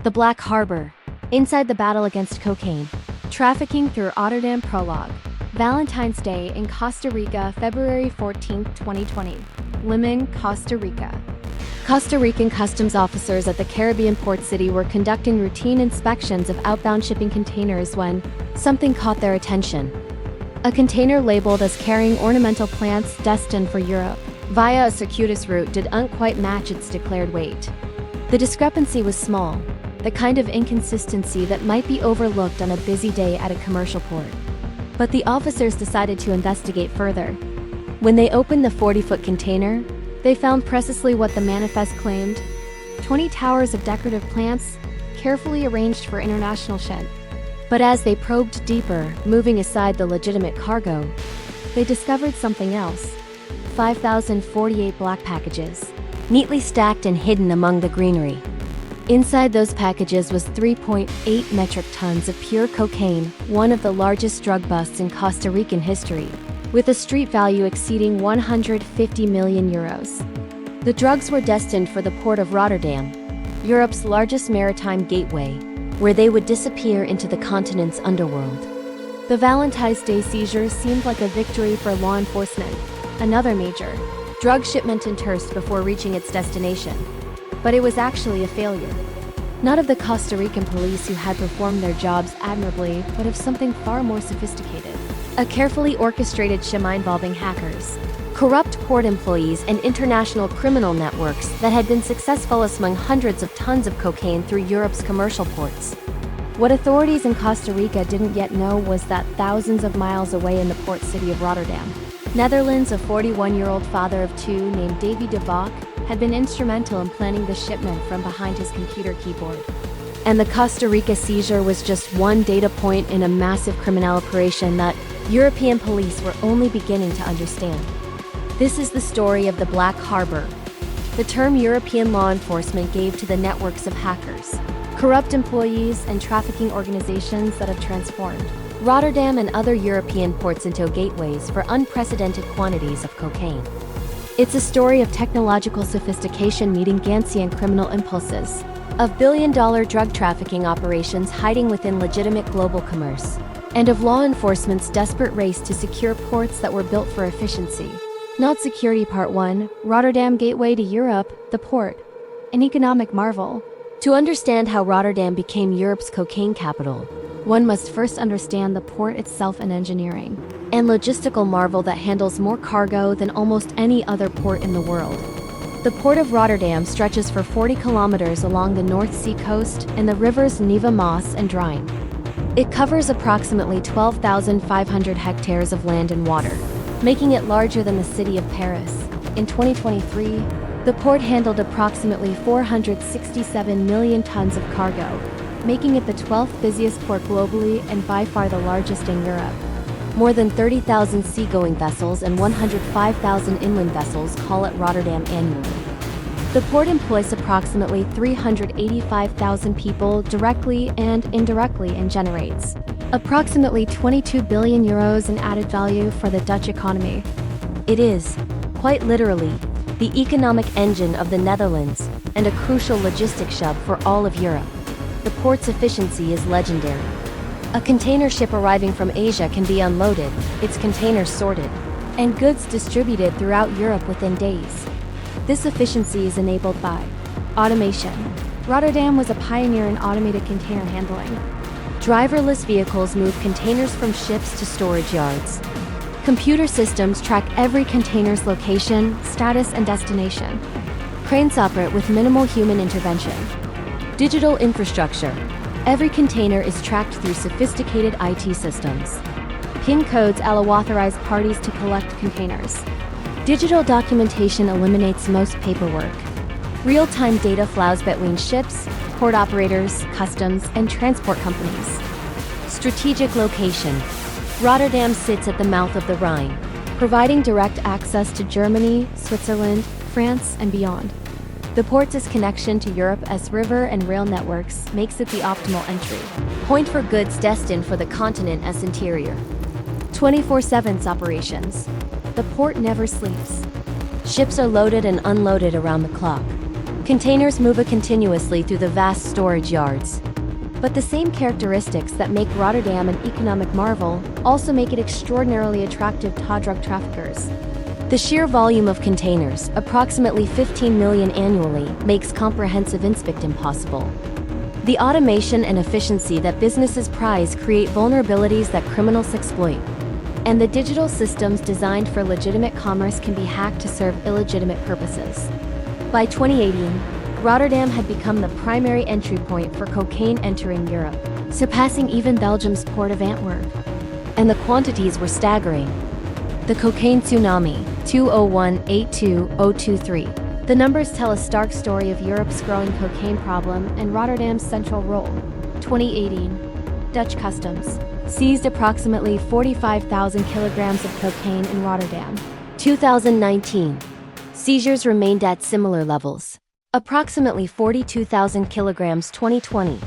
The Black Harbor. Inside the battle against cocaine. Trafficking through Rotterdam prologue. Valentine's Day in Costa Rica, February 14, 2020. Limon, Costa Rica. Costa Rican customs officers at the Caribbean port city were conducting routine inspections of outbound shipping containers when something caught their attention. A container labeled as carrying ornamental plants destined for Europe via a circuitous route didn't quite match its declared weight. The discrepancy was small, the kind of inconsistency that might be overlooked on a busy day at a commercial port. But the officers decided to investigate further. When they opened the 40-foot container, they found precisely what the manifest claimed: 20 towers of decorative plants, carefully arranged for international ship. But as they probed deeper, moving aside the legitimate cargo, they discovered something else. 5,048 black packages, neatly stacked and hidden among the greenery. Inside those packages was 3.8 metric tons of pure cocaine, one of the largest drug busts in Costa Rican history, with a street value exceeding 150 million euros. The drugs were destined for the port of Rotterdam, Europe's largest maritime gateway, where they would disappear into the continent's underworld. The Valentine's Day seizure seemed like a victory for law enforcement, another major drug shipment in Terst before reaching its destination. But it was actually a failure. Not of the Costa Rican police who had performed their jobs admirably, but of something far more sophisticated. A carefully orchestrated scheme involving hackers, corrupt port employees, and international criminal networks that had been successful among hundreds of tons of cocaine through Europe's commercial ports. What authorities in Costa Rica didn't yet know was that thousands of miles away in the port city of Rotterdam, Netherlands, a 41-year-old father of two named Davy de Bach had been instrumental in planning the shipment from behind his computer keyboard. And the Costa Rica seizure was just one data point in a massive criminal operation that European police were only beginning to understand. This is the story of the Black Harbor, the term European law enforcement gave to the networks of hackers, corrupt employees, and trafficking organizations that have transformed Rotterdam and other European ports into gateways for unprecedented quantities of cocaine. It's a story of technological sophistication meeting Gantsian criminal impulses, of billion-dollar drug trafficking operations hiding within legitimate global commerce, and of law enforcement's desperate race to secure ports that were built for efficiency, not security. Part 1, Rotterdam Gateway to Europe, the port, an economic marvel. To understand how Rotterdam became Europe's cocaine capital, one must first understand the port itself, an engineering and logistical marvel that handles more cargo than almost any other port in the world. The port of Rotterdam stretches for 40 kilometers along the North Sea coast and the rivers Neva, Maas, and Rhine. It covers approximately 12,500 hectares of land and water, making it larger than the city of Paris. In 2023, the port handled approximately 467 million tons of cargo, making it the 12th busiest port globally and by far the largest in Europe. More than 30,000 seagoing vessels and 105,000 inland vessels call at Rotterdam annually. The port employs approximately 385,000 people directly and indirectly and generates approximately 22 billion euros in added value for the Dutch economy. It is, quite literally, the economic engine of the Netherlands and a crucial logistics hub for all of Europe. The port's efficiency is legendary. A container ship arriving from Asia can be unloaded, its containers sorted, and goods distributed throughout Europe within days. This efficiency is enabled by automation. Rotterdam was a pioneer in automated container handling. Driverless vehicles move containers from ships to storage yards. Computer systems track every container's location, status, and destination. Cranes operate with minimal human intervention. Digital infrastructure. Every container is tracked through sophisticated IT systems. PIN codes allow authorized parties to collect containers. Digital documentation eliminates most paperwork. Real-time data flows between ships, port operators, customs, and transport companies. Strategic location. Rotterdam sits at the mouth of the Rhine, providing direct access to Germany, Switzerland, France, and beyond. The port's connection to Europe as river and rail networks makes it the optimal entry point for goods destined for the continent's interior. 24/7 operations. The port never sleeps. Ships are loaded and unloaded around the clock. Containers move continuously through the vast storage yards. But the same characteristics that make Rotterdam an economic marvel also make it extraordinarily attractive to drug traffickers. The sheer volume of containers, approximately 15 million annually, makes comprehensive inspection impossible. The automation and efficiency that businesses prize create vulnerabilities that criminals exploit. And the digital systems designed for legitimate commerce can be hacked to serve illegitimate purposes. By 2018, Rotterdam had become the primary entry point for cocaine entering Europe, surpassing even Belgium's port of Antwerp. And the quantities were staggering. The cocaine tsunami, 2018-2023. The numbers tell a stark story of Europe's growing cocaine problem and Rotterdam's central role. 2018, Dutch customs seized approximately 45,000 kilograms of cocaine in Rotterdam. 2019, seizures remained at similar levels. Approximately 42,000 kilograms 2020.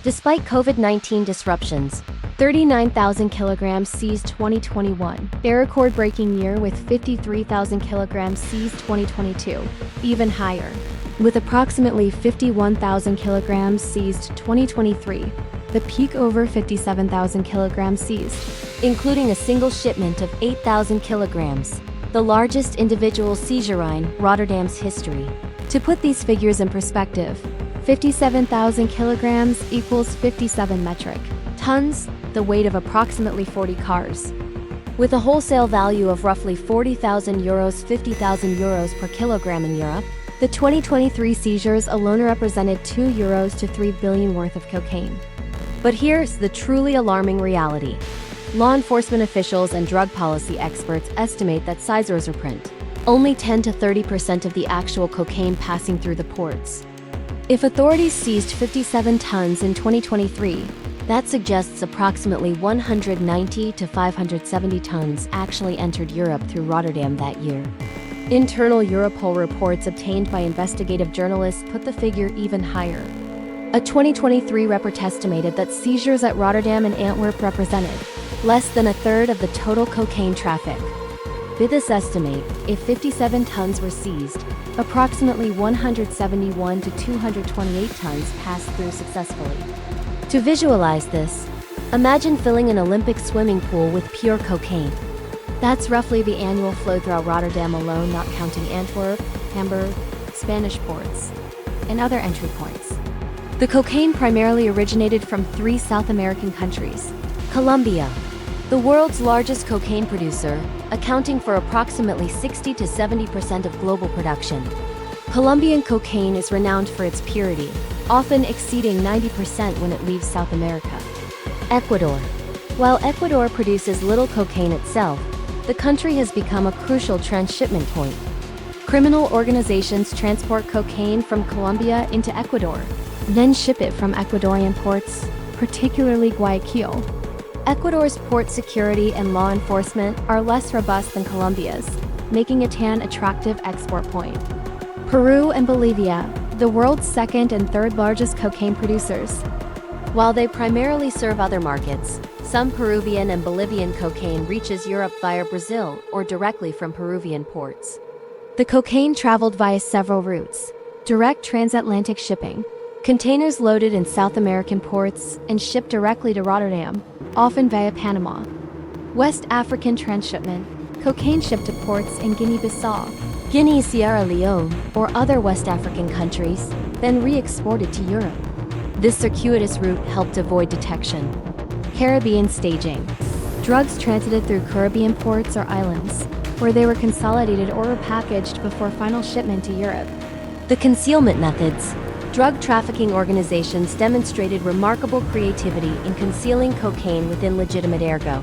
Despite COVID-19 disruptions, 39,000 kilograms seized 2021, a record-breaking year with 53,000 kilograms seized 2022, even higher, with approximately 51,000 kilograms seized 2023, the peak over 57,000 kilograms seized, including a single shipment of 8,000 kilograms, the largest individual seizure in Rotterdam's history. To put these figures in perspective, 57,000 kilograms equals 57 metric tons, the weight of approximately 40 cars. With a wholesale value of roughly 40,000 euros, 50,000 euros per kilogram in Europe, the 2023 seizures alone represented €2 to €3 billion worth of cocaine. But here's the truly alarming reality. Law enforcement officials and drug policy experts estimate that seizures represent only 10 to 30% of the actual cocaine passing through the ports. If authorities seized 57 tons in 2023, that suggests approximately 190 to 570 tons actually entered Europe through Rotterdam that year. Internal Europol reports obtained by investigative journalists put the figure even higher. A 2023 report estimated that seizures at Rotterdam and Antwerp represented less than a third of the total cocaine traffic. With this estimate, if 57 tons were seized, approximately 171 to 228 tons passed through successfully. To visualize this, imagine filling an Olympic swimming pool with pure cocaine. That's roughly the annual flow through Rotterdam alone, not counting Antwerp, Hamburg, Spanish ports, and other entry points. The cocaine primarily originated from 3 South American countries. Colombia, the world's largest cocaine producer, accounting for approximately 60 to 70% of global production. Colombian cocaine is renowned for its purity, often exceeding 90% when it leaves South America. Ecuador. While Ecuador produces little cocaine itself, the country has become a crucial transshipment point. Criminal organizations transport cocaine from Colombia into Ecuador, then ship it from Ecuadorian ports, particularly Guayaquil. Ecuador's port security and law enforcement are less robust than Colombia's, making it an attractive export point. Peru and Bolivia, the world's second and third largest cocaine producers. While they primarily serve other markets, some Peruvian and Bolivian cocaine reaches Europe via Brazil or directly from Peruvian ports. The cocaine traveled via several routes: direct transatlantic shipping, containers loaded in South American ports and shipped directly to Rotterdam, often via Panama. West African transshipment, cocaine shipped to ports in Guinea-Bissau, Guinea, Sierra Leone, or other West African countries, then re-exported to Europe. This circuitous route helped avoid detection. Caribbean staging. Drugs transited through Caribbean ports or islands, where they were consolidated or repackaged before final shipment to Europe. The concealment methods. Drug trafficking organizations demonstrated remarkable creativity in concealing cocaine within legitimate cargo.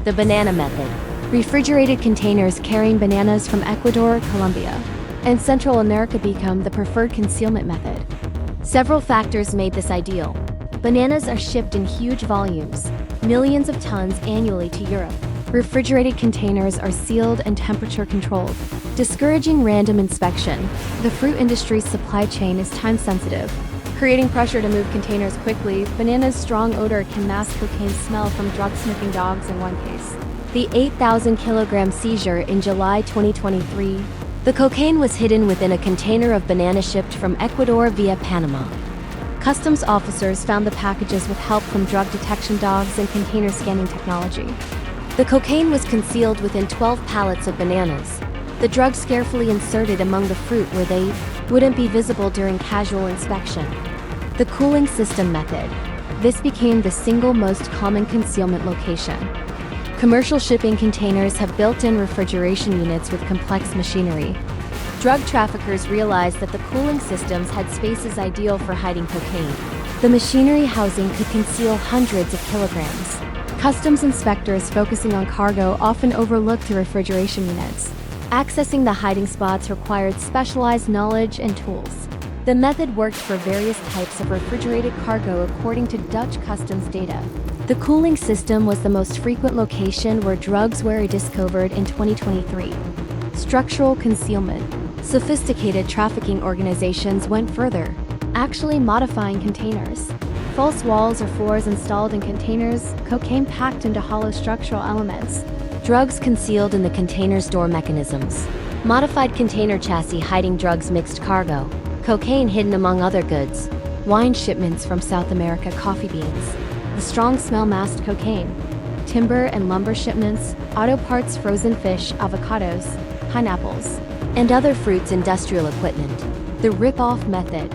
The banana method. Refrigerated containers carrying bananas from Ecuador, Colombia, and Central America become the preferred concealment method. Several factors made this ideal. Bananas are shipped in huge volumes, millions of tons annually to Europe. Refrigerated containers are sealed and temperature controlled, discouraging random inspection. The fruit industry's supply chain is time sensitive, creating pressure to move containers quickly. Banana's strong odor can mask cocaine smell from drug-sniffing dogs in one case. The 8,000 kilogram seizure in July 2023, The cocaine was hidden within a container of banana shipped from Ecuador via Panama. Customs officers found the packages with help from drug detection dogs and container scanning technology. The cocaine was concealed within 12 pallets of bananas, the drugs carefully inserted among the fruit where they wouldn't be visible during casual inspection. The cooling system method. This became the single most common concealment location. Commercial shipping containers have built-in refrigeration units with complex machinery. Drug traffickers realized that the cooling systems had spaces ideal for hiding cocaine. The machinery housing could conceal hundreds of kilograms. Customs inspectors focusing on cargo often overlooked the refrigeration units. Accessing the hiding spots required specialized knowledge and tools. The method worked for various types of refrigerated cargo according to Dutch customs data. The cooling system was the most frequent location where drugs were discovered in 2023. Structural concealment. Sophisticated trafficking organizations went further, actually modifying containers. False walls or floors installed in containers, cocaine packed into hollow structural elements. Drugs concealed in the container's door mechanisms. Modified container chassis hiding drugs mixed cargo. Cocaine hidden among other goods. Wine shipments from South America, coffee beans. The strong smell masked cocaine. Timber and lumber shipments, auto parts, frozen fish, avocados, pineapples, and other fruits, industrial equipment. The rip-off method.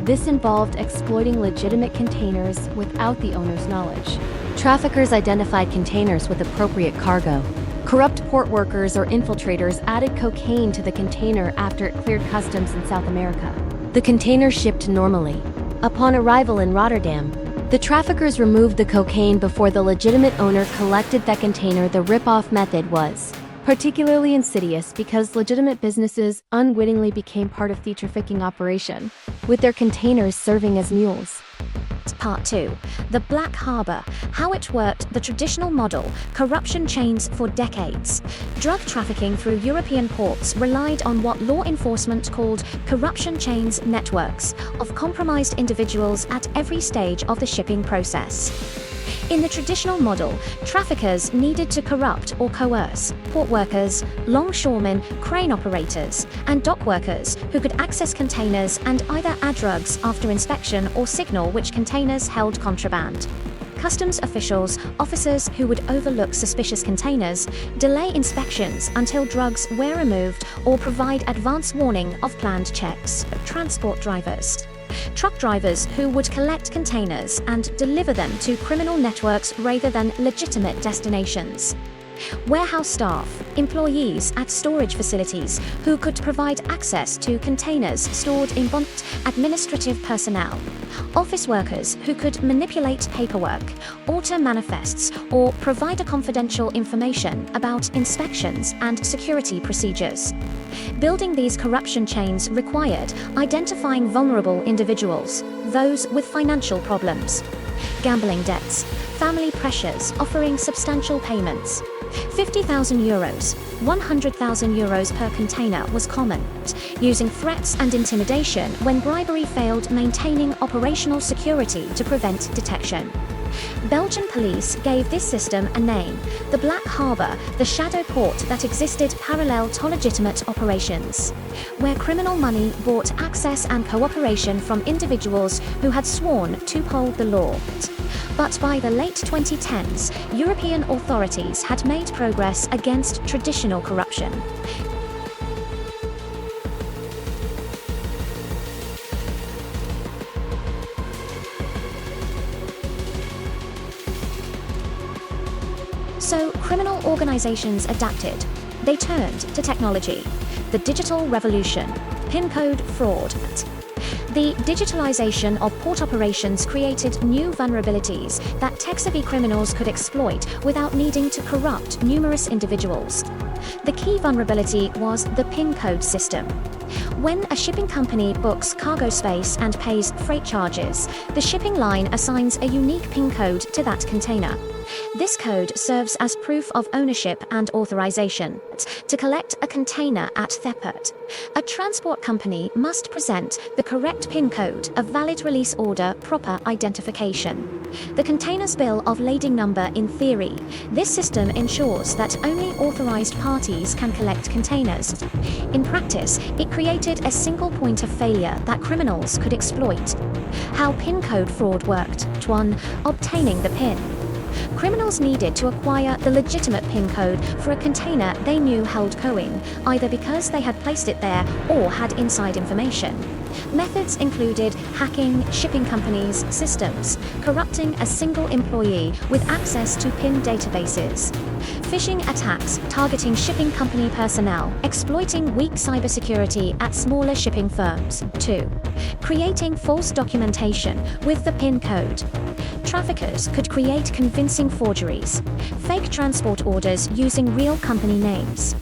This involved exploiting legitimate containers without the owner's knowledge. Traffickers identified containers with appropriate cargo. Corrupt port workers or infiltrators added cocaine to the container after it cleared customs in South America. The container shipped normally. Upon arrival in Rotterdam, the traffickers removed the cocaine before the legitimate owner collected that container. The rip-off method was particularly insidious because legitimate businesses unwittingly became part of the trafficking operation, with their containers serving as mules. Part 2. The Black Harbor. How it worked. The traditional model. Corruption chains for decades. Drug trafficking through European ports relied on what law enforcement called corruption chains networks of compromised individuals at every stage of the shipping process. In the traditional model, traffickers needed to corrupt or coerce port workers, longshoremen, crane operators, and dock workers who could access containers and either add drugs after inspection or signal which containers held contraband. Customs officials, officers who would overlook suspicious containers, delay inspections until drugs were removed, or provide advance warning of planned checks. Transport drivers. Truck drivers who would collect containers and deliver them to criminal networks rather than legitimate destinations. Warehouse staff, employees at storage facilities who could provide access to containers stored in bond, administrative personnel. Office workers who could manipulate paperwork, alter manifests, or provide confidential information about inspections and security procedures. Building these corruption chains required identifying vulnerable individuals, those with financial problems, gambling debts, family pressures offering substantial payments. 50,000 euros, 100,000 euros per container was common, using threats and intimidation when bribery failed, maintaining operational security to prevent detection. Belgian police gave this system a name, the Black Harbor, the shadow port that existed parallel to legitimate operations, where criminal money bought access and cooperation from individuals who had sworn to uphold the law. But by the late 2010s, European authorities had made progress against traditional corruption. So criminal organizations adapted. They turned to technology. The digital revolution. PIN code fraud. The digitalization of port operations created new vulnerabilities that tech-savvy criminals could exploit without needing to corrupt numerous individuals. The key vulnerability was the PIN code system. When a shipping company books cargo space and pays freight charges, the shipping line assigns a unique PIN code to that container. This code serves as proof of ownership and authorization. To collect a container at the port, a transport company must present the correct PIN code, a valid release order, proper identification. The container's bill of lading number. In theory, this system ensures that only authorized parties can collect containers. In practice, it created a single point of failure that criminals could exploit. How PIN code fraud worked. 1. Obtaining the PIN. Criminals needed to acquire the legitimate PIN code for a container they knew held coin, either because they had placed it there or had inside information. Methods included hacking shipping companies' systems, corrupting a single employee with access to PIN databases, phishing attacks targeting shipping company personnel, exploiting weak cybersecurity at smaller shipping firms. 2. Creating false documentation with the PIN code. Traffickers could create convincing forgeries, fake transport orders using real company names,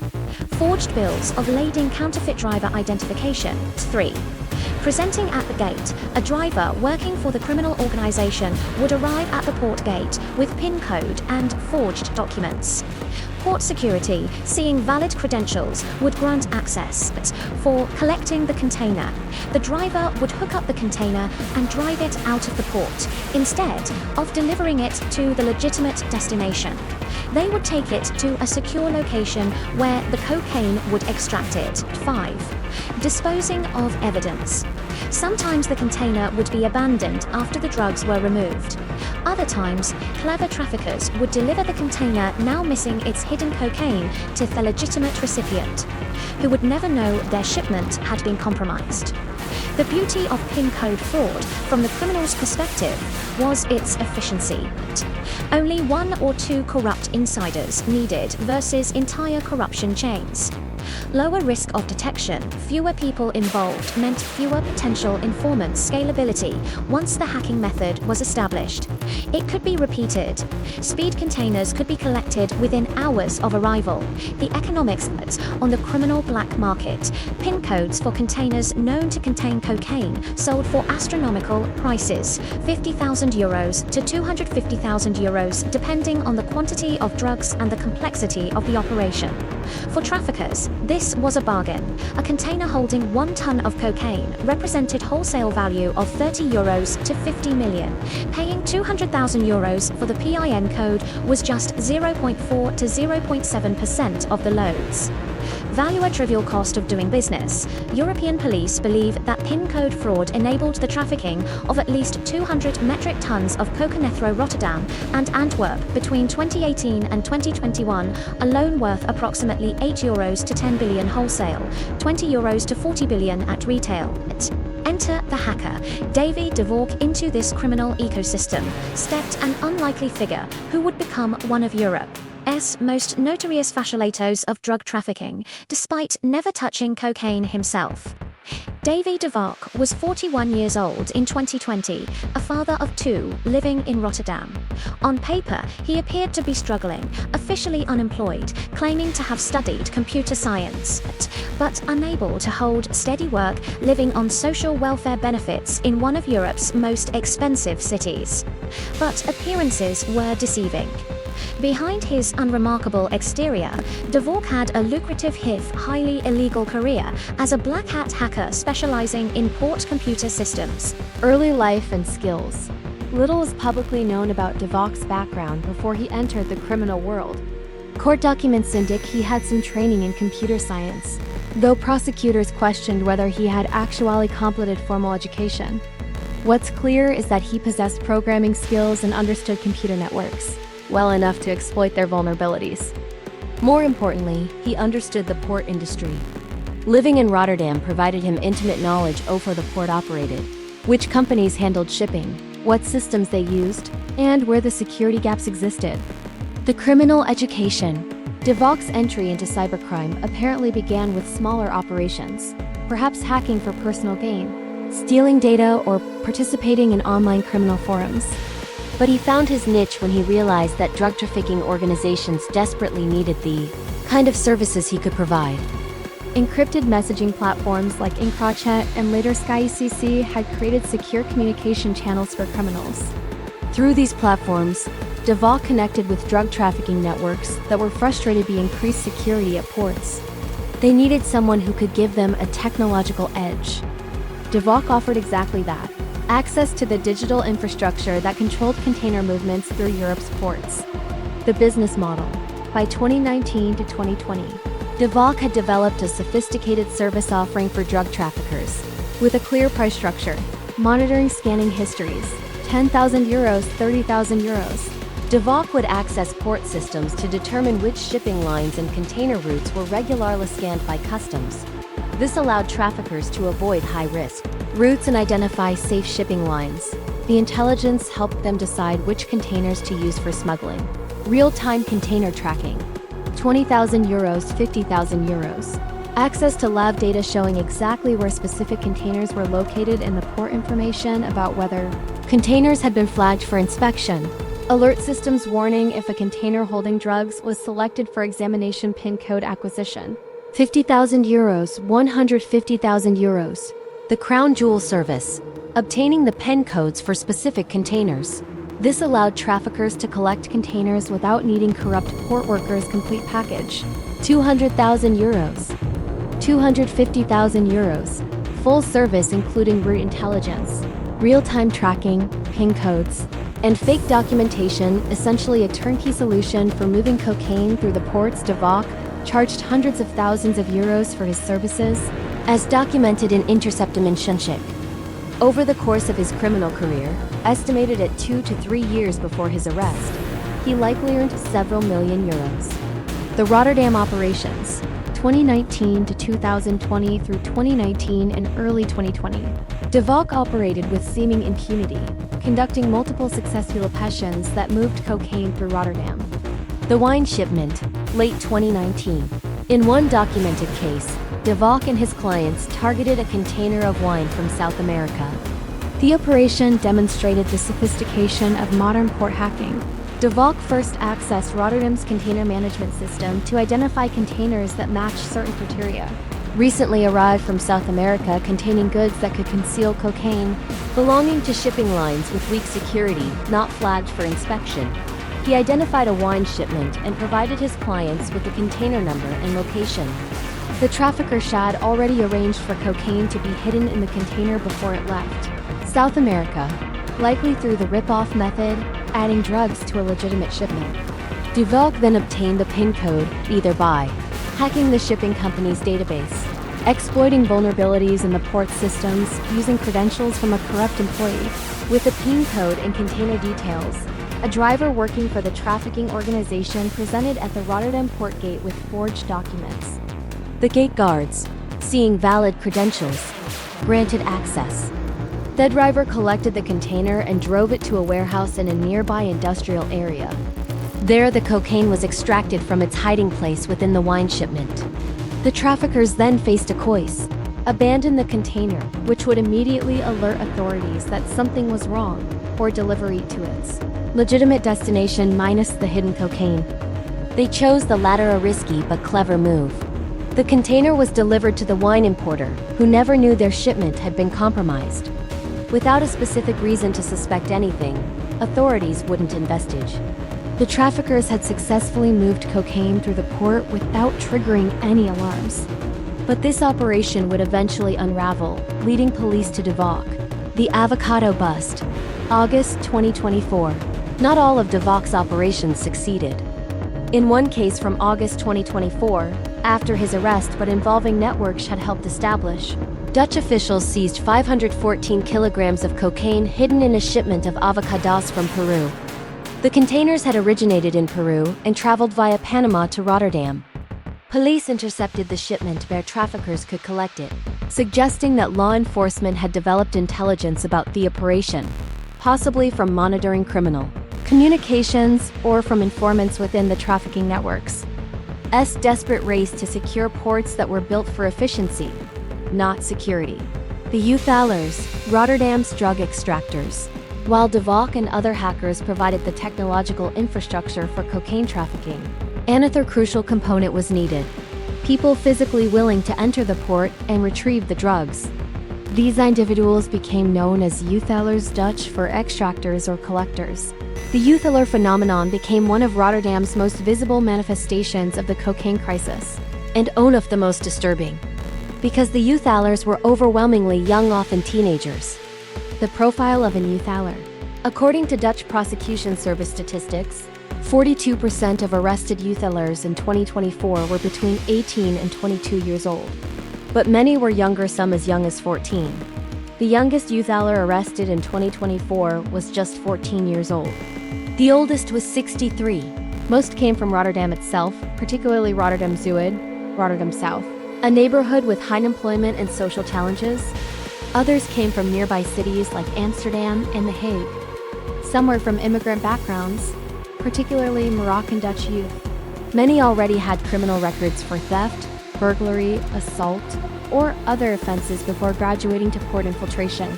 forged bills of lading counterfeit driver identification. 3. Presenting at the gate, a driver working for the criminal organization would arrive at the port gate with PIN code and forged documents. Port security, seeing valid credentials, would grant access. For collecting the container, the driver would hook up the container and drive it out of the port, instead of delivering it to the legitimate destination. They would take it to a secure location where the cocaine would extract it. 5. Disposing of evidence. Sometimes the container would be abandoned after the drugs were removed. Other times, clever traffickers would deliver the container now missing its hidden cocaine to the legitimate recipient, who would never know their shipment had been compromised. The beauty of PIN code fraud, from the criminal's perspective, was its efficiency. Only 1 or 2 corrupt insiders needed versus entire corruption chains. Lower risk of detection, fewer people involved meant fewer potential informants. Scalability. Once the hacking method was established, it could be repeated. Speed containers could be collected within hours of arrival. The economics on the criminal black market. PIN codes for containers known to contain cocaine sold for astronomical prices, €50,000 to €250,000, depending on the quantity of drugs and the complexity of the operation. For traffickers, this was a bargain. A container holding 1 ton of cocaine represented wholesale value of €30 to 50 million. Paying €200,000 for the PIN code was just 0.4 to 0.7% of the loads. Value a trivial cost of doing business. European police believe that PIN code fraud enabled the trafficking of at least 200 metric tons of cocaine through Rotterdam and Antwerp between 2018 and 2021, alone worth approximately €8 to 10 billion wholesale, €20 to 40 billion at retail. Enter the hacker. Davy DeVork into this criminal ecosystem, stepped an unlikely figure who would become one of Europe's most notorious facilitators of drug trafficking, despite never touching cocaine himself. Davy DeVork was 41 years old in 2020, a father of 2, living in Rotterdam. On paper, he appeared to be struggling, officially unemployed, claiming to have studied computer science, but unable to hold steady work, living on social welfare benefits in one of Europe's most expensive cities. But appearances were deceiving. Behind his unremarkable exterior, DeVork had a lucrative highly illegal career as a black hat hacker specializing in port computer systems. Early life and skills. Little is publicly known about DeVork's background before he entered the criminal world. Court documents indicate he had some training in computer science, though prosecutors questioned whether he had actually completed formal education. What's clear is that he possessed programming skills and understood computer networks well enough to exploit their vulnerabilities. More importantly, he understood the port industry. Living in Rotterdam provided him intimate knowledge over the port operated, which companies handled shipping, what systems they used, and where the security gaps existed. The criminal education. DeVork's entry into cybercrime apparently began with smaller operations, perhaps hacking for personal gain, stealing data, or participating in online criminal forums. But he found his niche when he realized that drug trafficking organizations desperately needed the kind of services he could provide. Encrypted messaging platforms like Encrochat and later SkyCC had created secure communication channels for criminals. Through these platforms, DeVac connected with drug trafficking networks that were frustrated by increased security at ports. They needed someone who could give them a technological edge. DeVac offered exactly that: access to the digital infrastructure that controlled container movements through Europe's ports. The business model. By 2019 to 2020, DeVac had developed a sophisticated service offering for drug traffickers, with a clear price structure, monitoring scanning histories, €10,000, €30,000. DeVac would access port systems to determine which shipping lines and container routes were regularly scanned by customs. This allowed traffickers to avoid high-risk routes and identify safe shipping lines. The intelligence helped them decide which containers to use for smuggling. Real-time container tracking. €20,000, €50,000. Access to lab data showing exactly where specific containers were located and the port information about whether containers had been flagged for inspection. Alert systems warning if a container holding drugs was selected for examination. PIN code acquisition. €50,000, €150,000. The crown jewel service. Obtaining the PIN codes for specific containers. This allowed traffickers to collect containers without needing corrupt port workers' complete package. €200,000, €250,000. Full service including route intelligence, real-time tracking, PIN codes, and fake documentation, essentially a turnkey solution for moving cocaine through the ports. DeVac charged hundreds of thousands of euros for his services, as documented in Interceptamenschenschik. Over the course of his criminal career, estimated at 2 to 3 years before his arrest, he likely earned several million euros. The Rotterdam operations, 2019 to 2020 through 2019 and early 2020. DeVac operated with seeming impunity, conducting multiple successful operations that moved cocaine through Rotterdam. The wine shipment, late 2019. In one documented case, DeVac and his clients targeted a container of wine from South America. The operation demonstrated the sophistication of modern port hacking. DeVac first accessed Rotterdam's container management system to identify containers that matched certain criteria. Recently arrived from South America containing goods that could conceal cocaine, belonging to shipping lines with weak security, not flagged for inspection. He identified a wine shipment and provided his clients with the container number and location. The trafficker had already arranged for cocaine to be hidden in the container before it left South America, likely through the rip-off method, adding drugs to a legitimate shipment. DeVac then obtained the PIN code, either by hacking the shipping company's database, exploiting vulnerabilities in the port systems using credentials from a corrupt employee, with the PIN code and container details. A driver working for the trafficking organization presented at the Rotterdam port gate with forged documents. The gate guards, seeing valid credentials, granted access. The driver collected the container and drove it to a warehouse in a nearby industrial area. There, the cocaine was extracted from its hiding place within the wine shipment. The traffickers then faced a choice: abandon the container, which would immediately alert authorities that something was wrong, or deliver it to its legitimate destination minus the hidden cocaine. They chose the latter, a risky but clever move. The container was delivered to the wine importer, who never knew their shipment had been compromised. Without a specific reason to suspect anything, authorities wouldn't investigate. The traffickers had successfully moved cocaine through the port without triggering any alarms. But this operation would eventually unravel, leading police to DeVac. The avocado bust. August 2024. Not all of DeVac's operations succeeded. In one case from August 2024, after his arrest but involving networks had helped establish, Dutch officials seized 514 kilograms of cocaine hidden in a shipment of avocados from Peru. The containers had originated in Peru and traveled via Panama to Rotterdam. Police intercepted the shipment where traffickers could collect it, suggesting that law enforcement had developed intelligence about the operation, possibly from monitoring criminal communications or from informants within the trafficking networks. Desperate race to secure ports that were built for efficiency, not security. The Uthalers, Rotterdam's drug extractors. While DeVac and other hackers provided the technological infrastructure for cocaine trafficking, another crucial component was needed: people physically willing to enter the port and retrieve the drugs. These individuals became known as youthellers, Dutch for extractors or collectors. The youtheller phenomenon became one of Rotterdam's most visible manifestations of the cocaine crisis, and one of the most disturbing, because the youthellers were overwhelmingly young, often teenagers. The profile of a youtheller. According to Dutch Prosecution Service statistics, 42% of arrested youthellers in 2024 were between 18 and 22 years old. But many were younger, some as young as 14. The youngest youtheller arrested in 2024 was just 14 years old. The oldest was 63. Most came from Rotterdam itself, particularly Rotterdam Zuid, Rotterdam South, a neighborhood with high unemployment and social challenges. Others came from nearby cities like Amsterdam and The Hague. Some were from immigrant backgrounds, particularly Moroccan Dutch youth. Many already had criminal records for theft, burglary, assault, or other offenses before graduating to port infiltration.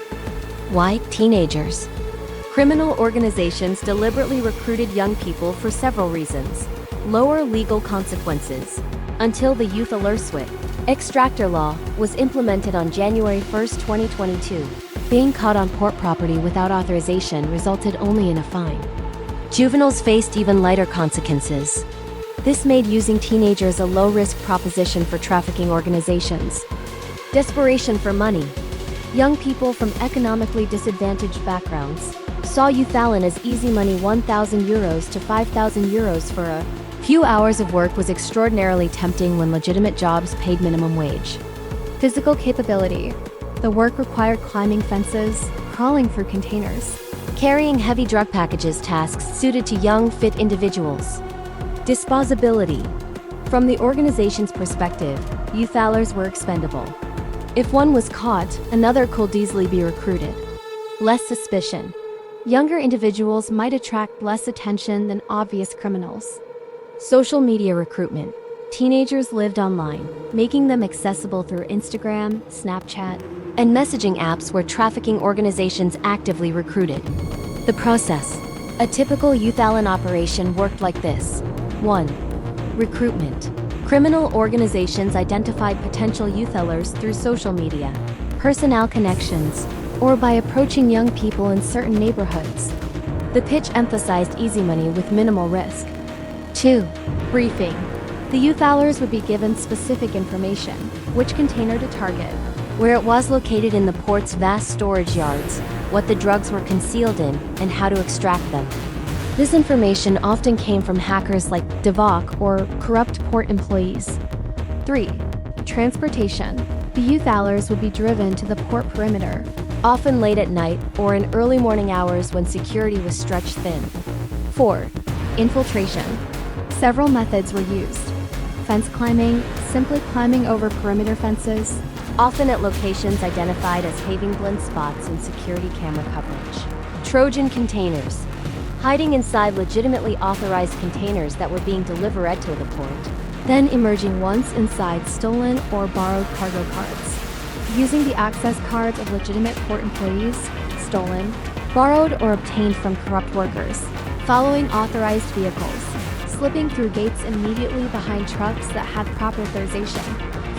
Why teenagers? Criminal organizations deliberately recruited young people for several reasons. Lower legal consequences. Until the Youth Alert Switch extractor law was implemented on January 1, 2022. Being caught on port property without authorization resulted only in a fine. Juveniles faced even lighter consequences. This made using teenagers a low-risk proposition for trafficking organizations. Desperation for money. Young people from economically disadvantaged backgrounds saw youthallen as easy money. €1,000 to €5,000 for a few hours of work was extraordinarily tempting when legitimate jobs paid minimum wage. Physical capability. The work required climbing fences, crawling through containers, carrying heavy drug packages, tasks suited to young, fit individuals. Disposability. From the organization's perspective, youthallers were expendable. If one was caught, another could easily be recruited. Less suspicion. Younger individuals might attract less attention than obvious criminals. Social media recruitment. Teenagers lived online, making them accessible through Instagram, Snapchat, and messaging apps where trafficking organizations actively recruited. The process. A typical youthallen operation worked like this. 1. Recruitment. Criminal organizations identified potential youthellers through social media, personnel connections, or by approaching young people in certain neighborhoods. The pitch emphasized easy money with minimal risk. 2. Briefing. The youthallers would be given specific information, which container to target, where it was located in the port's vast storage yards, what the drugs were concealed in, and how to extract them. This information often came from hackers like Devok or corrupt port employees. 3. Transportation. The youthallers would be driven to the port perimeter, often late at night or in early morning hours when security was stretched thin. 4. Infiltration. Several methods were used. Fence climbing, simply climbing over perimeter fences, often at locations identified as having blind spots in security camera coverage. Trojan containers. Hiding inside legitimately authorized containers that were being delivered to the port, then emerging once inside stolen or borrowed cargo cards. Using the access cards of legitimate port employees, stolen, borrowed, or obtained from corrupt workers. Following authorized vehicles, slipping through gates immediately behind trucks that had proper authorization.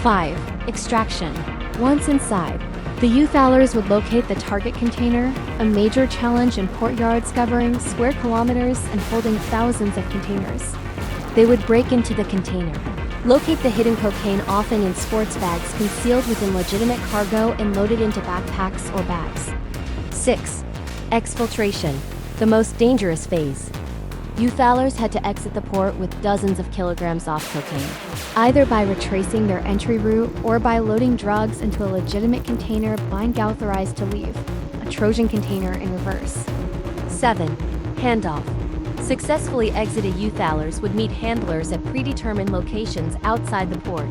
5. Extraction. Once inside, the youthallers would locate the target container, a major challenge in port yards covering square kilometers and holding thousands of containers. They would break into the container, locate the hidden cocaine, often in sports bags concealed within legitimate cargo and loaded into backpacks or bags. 6. Exfiltration, the most dangerous phase. Youthallers had to exit the port with dozens of kilograms of cocaine, either by retracing their entry route or by loading drugs into a legitimate container being authorized to leave, a Trojan container in reverse. 7. Handoff. Successfully exited youthallers would meet handlers at predetermined locations outside the port,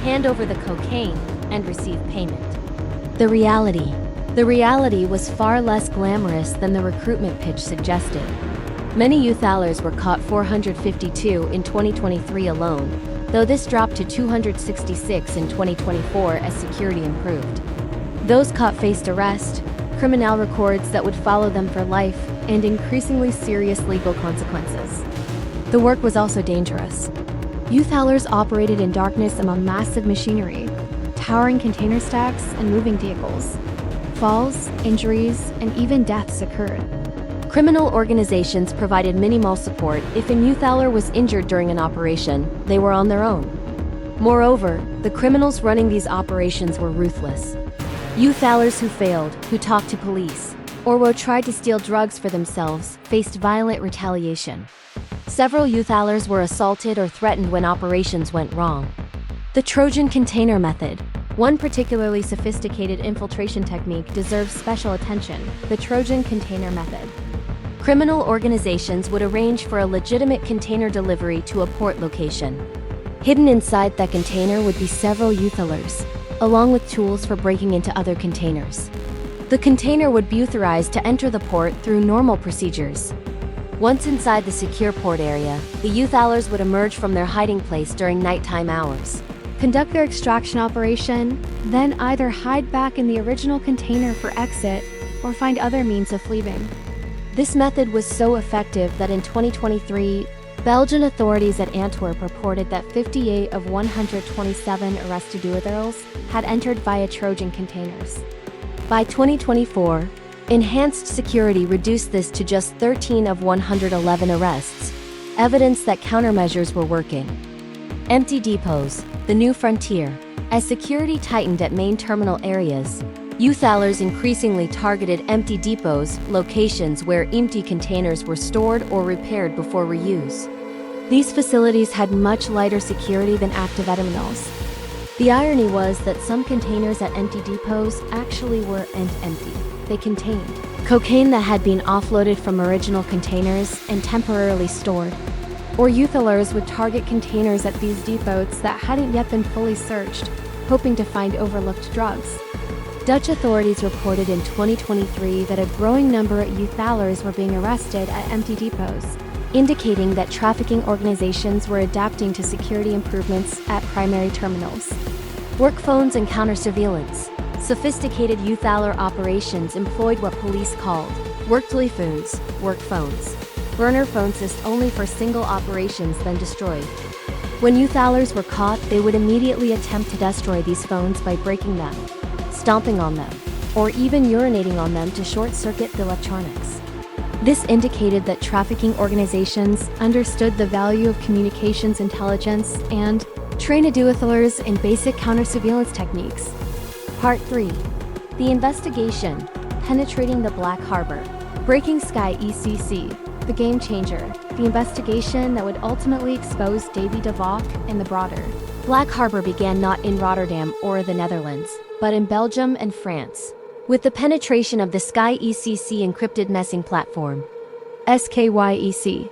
hand over the cocaine, and receive payment. The reality was far less glamorous than the recruitment pitch suggested. Many youthallers were caught, 452 in 2023 alone, though this dropped to 266 in 2024 as security improved. Those caught faced arrest, criminal records that would follow them for life, and increasingly serious legal consequences. The work was also dangerous. Youthallers operated in darkness among massive machinery, towering container stacks, and moving vehicles. Falls, injuries, and even deaths occurred. Criminal organizations provided minimal support. If a Euthaler was injured during an operation, they were on their own. Moreover, the criminals running these operations were ruthless. Euthalers who failed, who talked to police, or who tried to steal drugs for themselves, faced violent retaliation. Several Euthalers were assaulted or threatened when operations went wrong. The Trojan container method. One particularly sophisticated infiltration technique deserves special attention: the Trojan container method. Criminal organizations would arrange for a legitimate container delivery to a port location. Hidden inside that container would be several Euthalers, along with tools for breaking into other containers. The container would be authorized to enter the port through normal procedures. Once inside the secure port area, the Euthalers would emerge from their hiding place during nighttime hours, Conduct their extraction operation, then either hide back in the original container for exit or find other means of fleeing. This method was so effective that in 2023, Belgian authorities at Antwerp reported that 58 of 127 arrested Euthalers had entered via Trojan containers. By 2024, enhanced security reduced this to just 13 of 111 arrests, evidence that countermeasures were working. Empty depots, the new frontier. As security tightened at main terminal areas, Euthalers increasingly targeted empty depots, locations where empty containers were stored or repaired before reuse. These facilities had much lighter security than active terminals. The irony was that some containers at empty depots actually weren't empty. They contained cocaine that had been offloaded from original containers and temporarily stored. Or Euthalers would target containers at these depots that hadn't yet been fully searched, hoping to find overlooked drugs. Dutch authorities reported in 2023 that a growing number of Euthalers were being arrested at empty depots, indicating that trafficking organizations were adapting to security improvements at primary terminals. Work phones and counter-surveillance. Sophisticated Euthaler operations employed what police called work telephones, work phones. Burner phones used only for single operations, then destroyed. When Euthalers were caught, they would immediately attempt to destroy these phones by breaking them, stomping on them, or even urinating on them to short-circuit the electronics. This indicated that trafficking organizations understood the value of communications intelligence and trained Euthalers in basic counter-surveillance techniques. Part 3. The investigation. Penetrating the Black Harbor. Breaking Sky ECC. The game changer, the investigation that would ultimately expose Davy de Valk and the broader Black Harbor began not in Rotterdam or the Netherlands, but in Belgium and France, with the penetration of the Sky ECC encrypted messaging platform. SKYEC.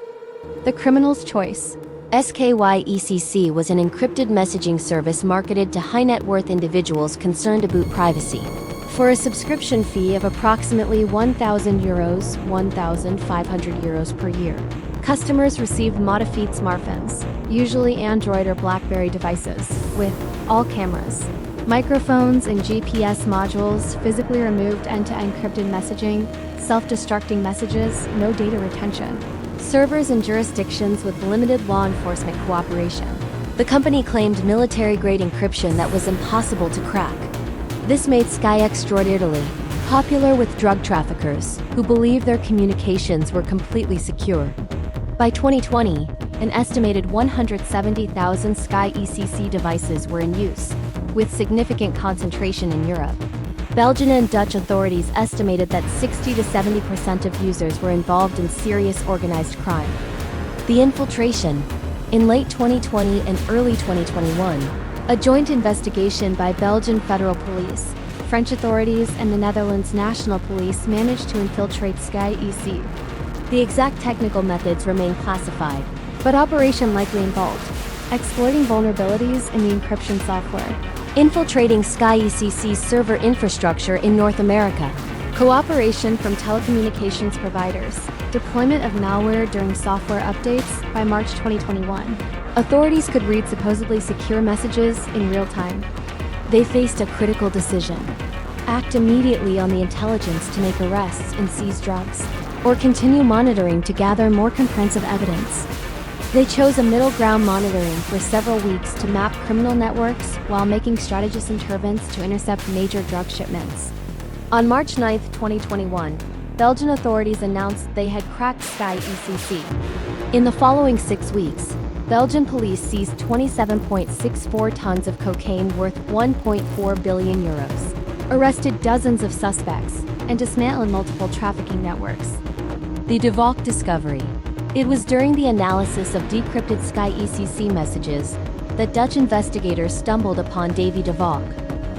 The criminal's choice. SKYECC was an encrypted messaging service marketed to high-net-worth individuals concerned about privacy. For a subscription fee of approximately €1,000, €1,500 per year, customers received modified smartphones, usually Android or BlackBerry devices, with all cameras, microphones, and GPS modules, physically removed end-to-end encrypted messaging, self-destructing messages, no data retention, servers in jurisdictions with limited law enforcement cooperation. The company claimed military-grade encryption that was impossible to crack. This made Sky extraordinarily popular with drug traffickers, who believed their communications were completely secure. By 2020, an estimated 170,000 Sky ECC devices were in use, with significant concentration in Europe. Belgian and Dutch authorities estimated that 60 to 70% of users were involved in serious organized crime. The infiltration. In late 2020 and early 2021, a joint investigation by Belgian Federal Police, French authorities, and the Netherlands National Police managed to infiltrate Sky EC. The exact technical methods remain classified, but operation likely involved exploiting vulnerabilities in the encryption software, infiltrating Sky ECC's server infrastructure in North America, cooperation from telecommunications providers, deployment of malware during software updates. By March 2021, authorities could read supposedly secure messages in real time. They faced a critical decision: act immediately on the intelligence to make arrests and seize drugs, or continue monitoring to gather more comprehensive evidence. They chose a middle ground, monitoring for several weeks to map criminal networks while making strategic interventions to intercept major drug shipments. On March 9, 2021, Belgian authorities announced they had cracked Sky ECC. In the following 6 weeks, Belgian police seized 27.64 tons of cocaine worth 1.4 billion euros, arrested dozens of suspects, and dismantled multiple trafficking networks. The De Valk discovery. It was during the analysis of decrypted Sky ECC messages that Dutch investigators stumbled upon Davy De Valk.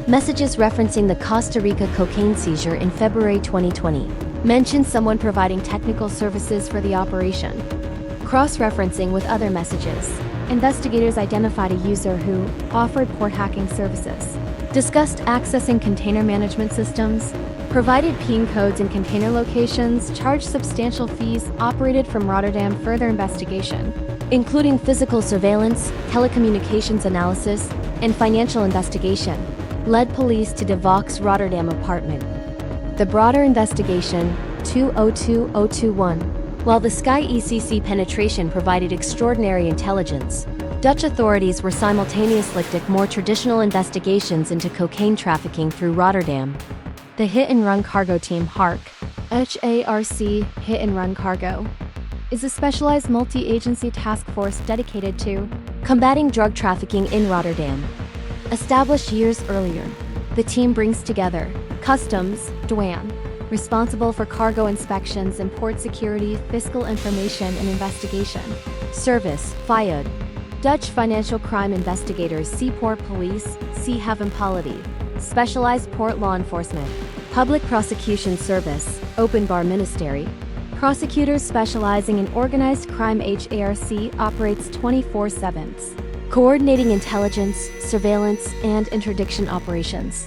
Messages referencing the Costa Rica cocaine seizure in February 2020 mentioned someone providing technical services for the operation. Cross-referencing with other messages, investigators identified a user who offered port hacking services, discussed accessing container management systems, provided PIN codes in container locations, charged substantial fees, operated from Rotterdam. Further investigation, including physical surveillance, telecommunications analysis, and financial investigation, led police to De Valk's Rotterdam apartment. The broader investigation, 202021. While the Sky ECC penetration provided extraordinary intelligence, Dutch authorities were simultaneously conducting more traditional investigations into cocaine trafficking through Rotterdam. The Hit and Run Cargo Team HARC, Hit and Run Cargo, is a specialized multi-agency task force dedicated to combating drug trafficking in Rotterdam. Established years earlier, the team brings together customs, douane, responsible for cargo inspections and port security, fiscal information and investigation, service, FIUD, Dutch financial crime investigators, Seaport Police, Sea Haven Polity, specialized port law enforcement, public prosecution service, Openbaar Ministerie, prosecutors specializing in organized crime. HARC operates 24/7, coordinating intelligence, surveillance, and interdiction operations.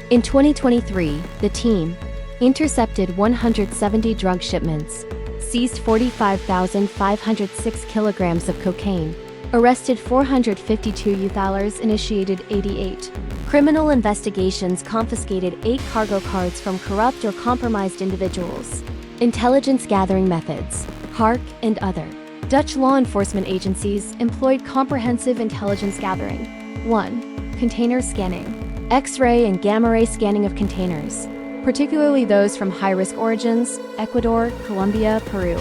In 2023, the team intercepted 170 drug shipments, seized 45,506 kilograms of cocaine, arrested 452 youths, initiated 88 criminal investigations, confiscated 8 cargo cards from corrupt or compromised individuals. Intelligence gathering methods, HARC and other Dutch law enforcement agencies employed comprehensive intelligence gathering. 1. Container scanning, X-ray and gamma-ray scanning of containers, particularly those from high-risk origins, Ecuador, Colombia, Peru.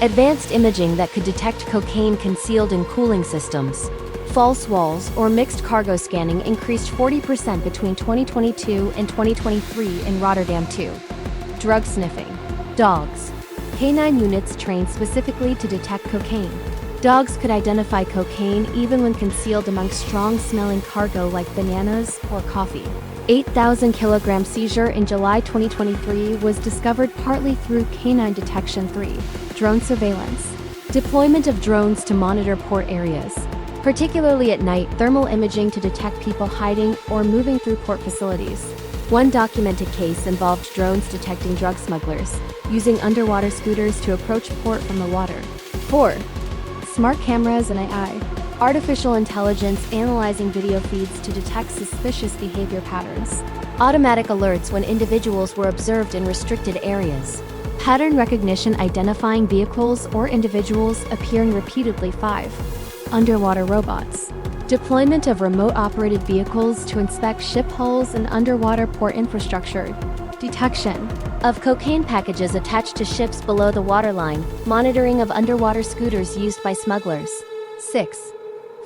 Advanced imaging that could detect cocaine concealed in cooling systems. False walls or mixed cargo scanning increased 40% between 2022 and 2023 in Rotterdam. 2. Drug sniffing. Dogs. Canine units trained specifically to detect cocaine. Dogs could identify cocaine even when concealed among strong-smelling cargo like bananas or coffee. 8,000 kilogram seizure in July 2023 was discovered partly through canine detection. 3. Drone surveillance. Deployment of drones to monitor port areas, particularly at night, thermal imaging to detect people hiding or moving through port facilities. One documented case involved drones detecting drug smugglers, using underwater scooters to approach port from the water. 4. Smart cameras and AI. Artificial intelligence analyzing video feeds to detect suspicious behavior patterns. Automatic alerts when individuals were observed in restricted areas. Pattern recognition identifying vehicles or individuals appearing repeatedly. 5. Underwater robots. Deployment of remote-operated vehicles to inspect ship hulls and underwater port infrastructure. Detection of cocaine packages attached to ships below the waterline. Monitoring of underwater scooters used by smugglers. 6.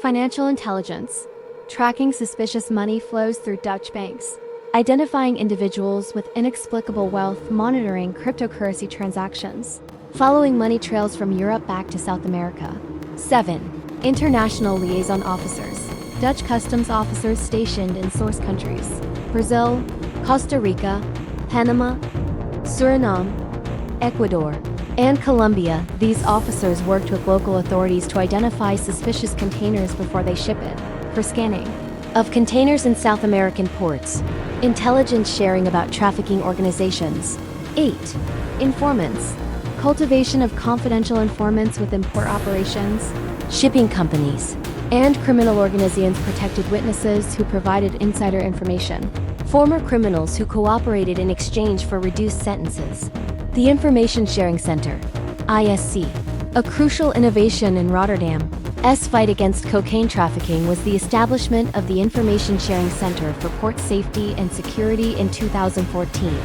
Financial intelligence. Tracking suspicious money flows through Dutch banks. Identifying individuals with inexplicable wealth. Monitoring cryptocurrency transactions. Following money trails from Europe back to South America. 7. International liaison officers. Dutch customs officers stationed in source countries. Brazil, Costa Rica, Panama, Suriname, Ecuador, and Colombia. These officers worked with local authorities to identify suspicious containers before they ship it. For scanning of containers in South American ports. Intelligence sharing about trafficking organizations. 8. Informants. Cultivation of confidential informants within port operations, shipping companies, and criminal organizations. Protected witnesses who provided insider information. Former criminals who cooperated in exchange for reduced sentences. The Information Sharing Center, ISC. A crucial innovation in Rotterdam's fight against cocaine trafficking was the establishment of the Information Sharing Center for Port Safety and Security in 2014.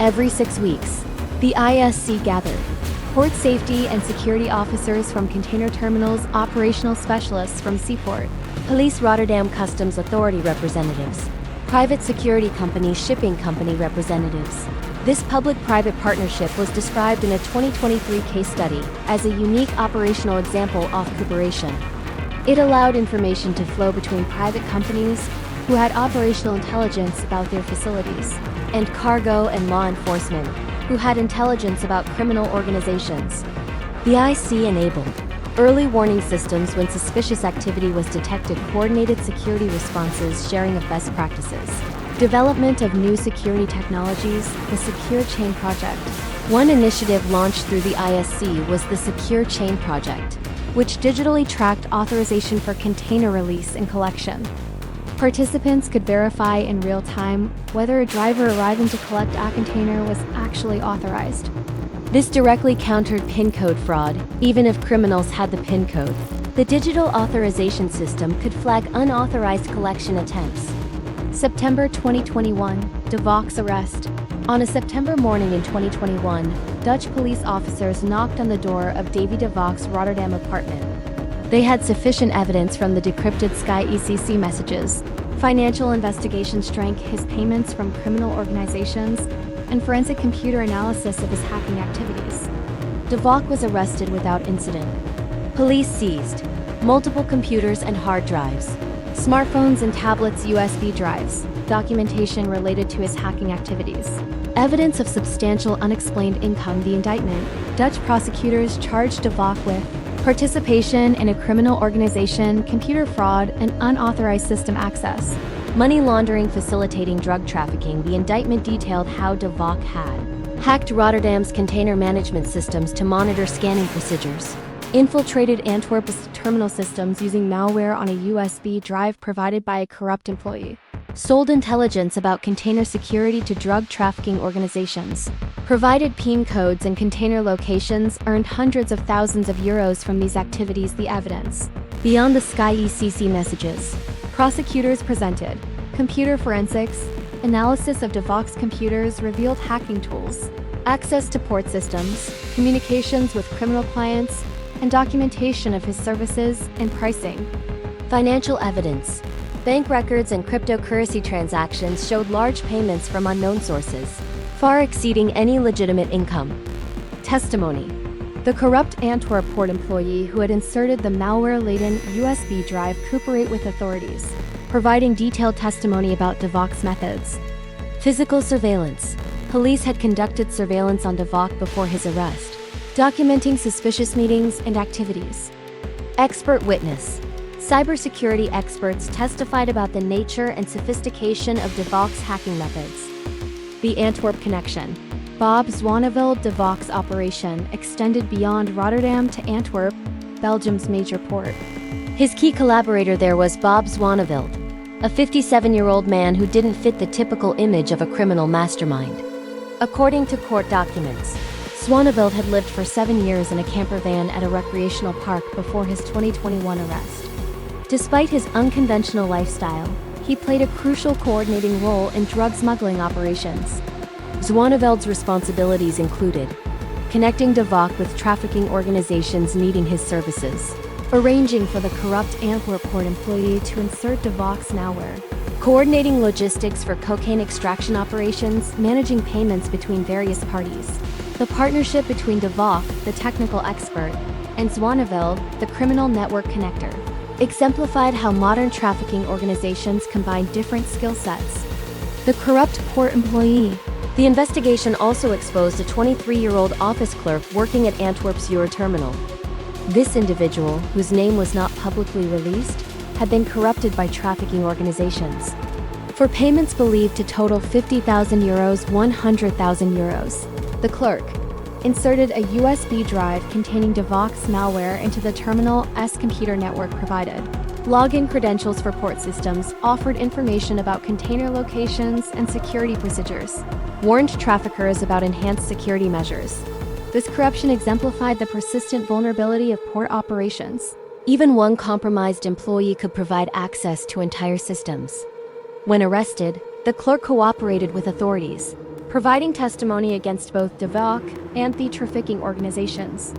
Every 6 weeks, the ISC gathered port safety and security officers from container terminals, operational specialists from Seaport, Police Rotterdam Customs Authority representatives, private security company, shipping company representatives. This public-private partnership was described in a 2023 case study as a unique operational example of cooperation. It allowed information to flow between private companies who had operational intelligence about their facilities, and cargo and law enforcement who had intelligence about criminal organizations. The IC enabled early warning systems when suspicious activity was detected, coordinated security responses, sharing of best practices, development of new security technologies, the Secure Chain Project. One initiative launched through the ISC was the Secure Chain Project, which digitally tracked authorization for container release and collection. Participants could verify in real time whether a driver arriving to collect a container was actually authorized. This directly countered PIN code fraud, even if criminals had the PIN code. The digital authorization system could flag unauthorized collection attempts. September 2021, De Valk's arrest. On a September morning in 2021, Dutch police officers knocked on the door of Davy De Valk's Rotterdam apartment. They had sufficient evidence from the decrypted Sky ECC messages, financial investigations shrank his payments from criminal organizations, and forensic computer analysis of his hacking activities. De Valk was arrested without incident. Police seized multiple computers and hard drives, smartphones and tablets, USB drives, documentation related to his hacking activities, evidence of substantial unexplained income. The indictment, Dutch prosecutors charged De Valk with participation in a criminal organization, computer fraud, and unauthorized system access, money laundering, facilitating drug trafficking. The indictment detailed how De Valk had hacked Rotterdam's container management systems to monitor scanning procedures, infiltrated Antwerp's terminal systems using malware on a USB drive provided by a corrupt employee, sold intelligence about container security to drug trafficking organizations, provided PIN codes and container locations, earned hundreds of thousands of euros from these activities. The evidence beyond the Sky ECC messages. Prosecutors presented computer forensics, analysis of De Valk's computers revealed hacking tools, access to port systems, communications with criminal clients, and documentation of his services and pricing. Financial evidence. Bank records and cryptocurrency transactions showed large payments from unknown sources, far exceeding any legitimate income. Testimony. The corrupt Antwerp port employee who had inserted the malware-laden USB drive cooperate with authorities, providing detailed testimony about De Valk's methods. Physical surveillance. Police had conducted surveillance on De Valk before his arrest, documenting suspicious meetings and activities. Expert witness. Cybersecurity experts testified about the nature and sophistication of De Valk's hacking methods. The Antwerp connection. Bob Zwaneveld. De Valk's operation extended beyond Rotterdam to Antwerp, Belgium's major port. His key collaborator there was Bob Zwaneveld, a 57-year-old man who didn't fit the typical image of a criminal mastermind. According to court documents, Zwaneveld had lived for 7 years in a camper van at a recreational park before his 2021 arrest. Despite his unconventional lifestyle, he played a crucial coordinating role in drug smuggling operations. Zwaneveld's responsibilities included connecting De Valk with trafficking organizations needing his services, arranging for the corrupt Antwerp port employee to insert De Valk's malware, coordinating logistics for cocaine extraction operations, managing payments between various parties. The partnership between De Valk, the technical expert, and Zwaneveld, the criminal network connector, exemplified how modern trafficking organizations combine different skill sets. The corrupt port employee. The investigation also exposed a 23-year-old office clerk working at Antwerp's Euroterminal. This individual, whose name was not publicly released, had been corrupted by trafficking organizations for payments believed to total 50,000 euros, 100,000 euros. The clerk inserted a USB drive containing De Valk's malware into the terminal's computer network, provided login credentials for port systems, offered information about container locations and security procedures, warned traffickers about enhanced security measures. This corruption exemplified the persistent vulnerability of port operations. Even one compromised employee could provide access to entire systems. When arrested, the clerk cooperated with authorities, providing testimony against both DeVock and the trafficking organizations.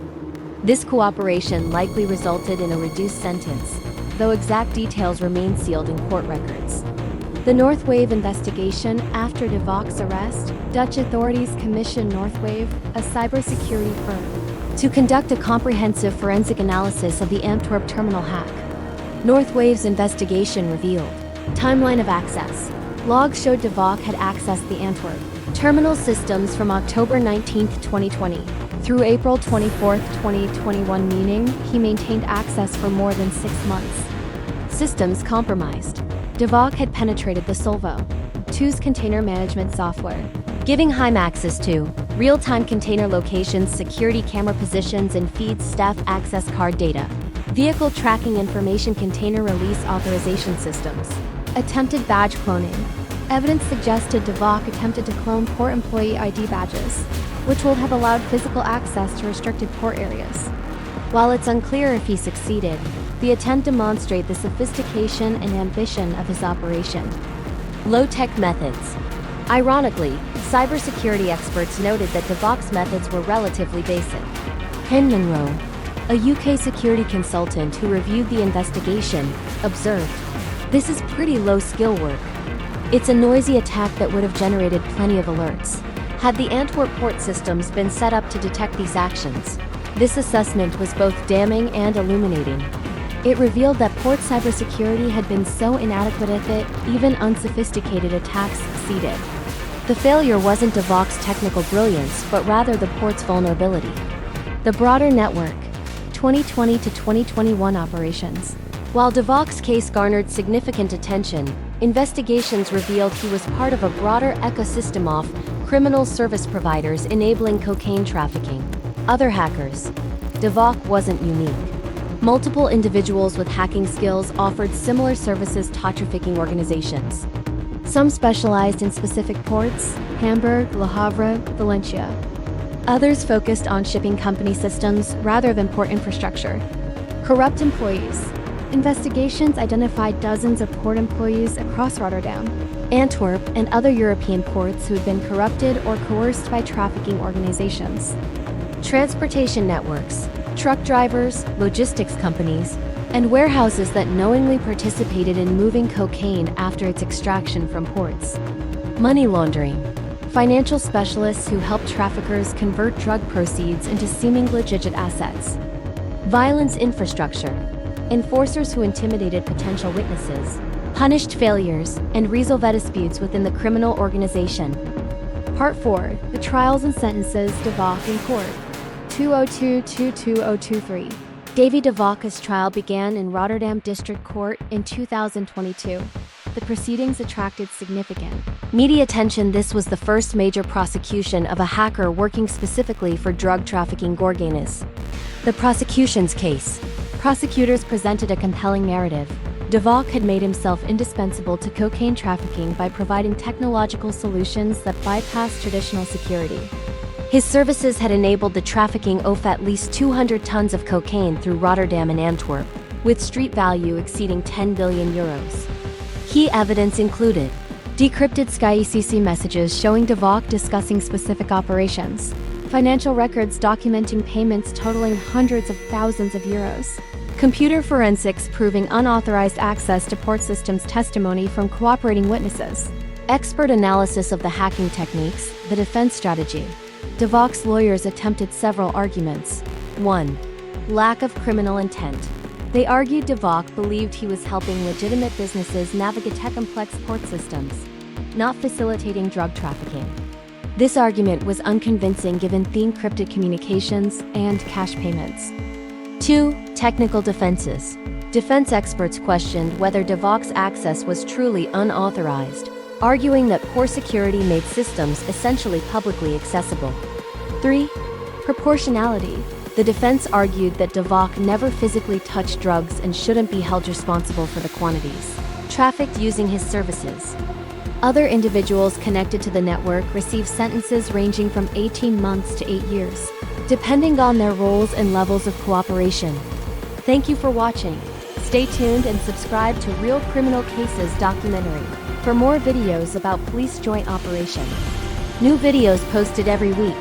This cooperation likely resulted in a reduced sentence, though exact details remain sealed in court records. The Northwave investigation. After DeVock's arrest, Dutch authorities commissioned Northwave, a cybersecurity firm, to conduct a comprehensive forensic analysis of the Antwerp terminal hack. Northwave's investigation revealed timeline of access. Logs showed DeVock had accessed the Antwerp terminal systems from October 19, 2020, through April 24, 2021, meaning he maintained access for more than 6 months. Systems compromised. DeVock had penetrated the Solvo.2's container management software, giving Heim access to real-time container locations, security camera positions, and feeds staff access card data, vehicle tracking information, container release authorization systems. Attempted badge cloning. Evidence suggested DeVock attempted to clone port employee ID badges, which would have allowed physical access to restricted port areas. While it's unclear if he succeeded, the attempt demonstrates the sophistication and ambition of his operation. Low-tech methods. Ironically, cybersecurity experts noted that DeVock's methods were relatively basic. Ken Munro, a UK security consultant who reviewed the investigation, observed, "This is pretty low-skill work. It's a noisy attack that would have generated plenty of alerts had the Antwerp port systems been set up to detect these actions." This assessment was both damning and illuminating. It revealed that port cybersecurity had been so inadequate that even unsophisticated attacks succeeded. The failure wasn't DeVock's technical brilliance, but rather the port's vulnerability. The broader network. 2020 to 2021 operations. While DeVock's case garnered significant attention, investigations revealed he was part of a broader ecosystem of criminal service providers enabling cocaine trafficking. Other hackers. DeVock wasn't unique. Multiple individuals with hacking skills offered similar services to trafficking organizations. Some specialized in specific ports: Hamburg, Le Havre, Valencia. Others focused on shipping company systems rather than port infrastructure. Corrupt employees. Investigations identified dozens of port employees across Rotterdam, Antwerp, and other European ports who had been corrupted or coerced by trafficking organizations. Transportation networks. Truck drivers, logistics companies, and warehouses that knowingly participated in moving cocaine after its extraction from ports. Money laundering. Financial specialists who helped traffickers convert drug proceeds into seemingly legit assets. Violence infrastructure. Enforcers who intimidated potential witnesses, punished failures, and resolved disputes within the criminal organization. Part 4. The trials and sentences. DeVock in court. 2022-2023. Davy DeVock's trial began in Rotterdam District Court in 2022. The proceedings attracted significant media attention. This was the first major prosecution of a hacker working specifically for drug trafficking organizations. The prosecution's case. Prosecutors presented a compelling narrative. DeVock had made himself indispensable to cocaine trafficking by providing technological solutions that bypassed traditional security. His services had enabled the trafficking of at least 200 tons of cocaine through Rotterdam and Antwerp, with street value exceeding 10 billion euros. Key evidence included decrypted SkyECC messages showing DeVock discussing specific operations, financial records documenting payments totaling hundreds of thousands of euros, computer forensics proving unauthorized access to port systems, testimony from cooperating witnesses, expert analysis of the hacking techniques, the defense strategy. DeVock's lawyers attempted several arguments. 1. Lack of criminal intent. They argued DeVock believed he was helping legitimate businesses navigate complex port systems, not facilitating drug trafficking. This argument was unconvincing given the encrypted communications and cash payments. 2. Technical defenses. Defense experts questioned whether DeVock's access was truly unauthorized, arguing that poor security made systems essentially publicly accessible. 3. Proportionality. The defense argued that DeVock never physically touched drugs and shouldn't be held responsible for the quantities trafficked using his services. Other individuals connected to the network receive sentences ranging from 18 months to 8 years, depending on their roles and levels of cooperation. Thank you for watching. Stay tuned and subscribe to Real Criminal Cases documentary for more videos about police joint operation. New videos posted every week.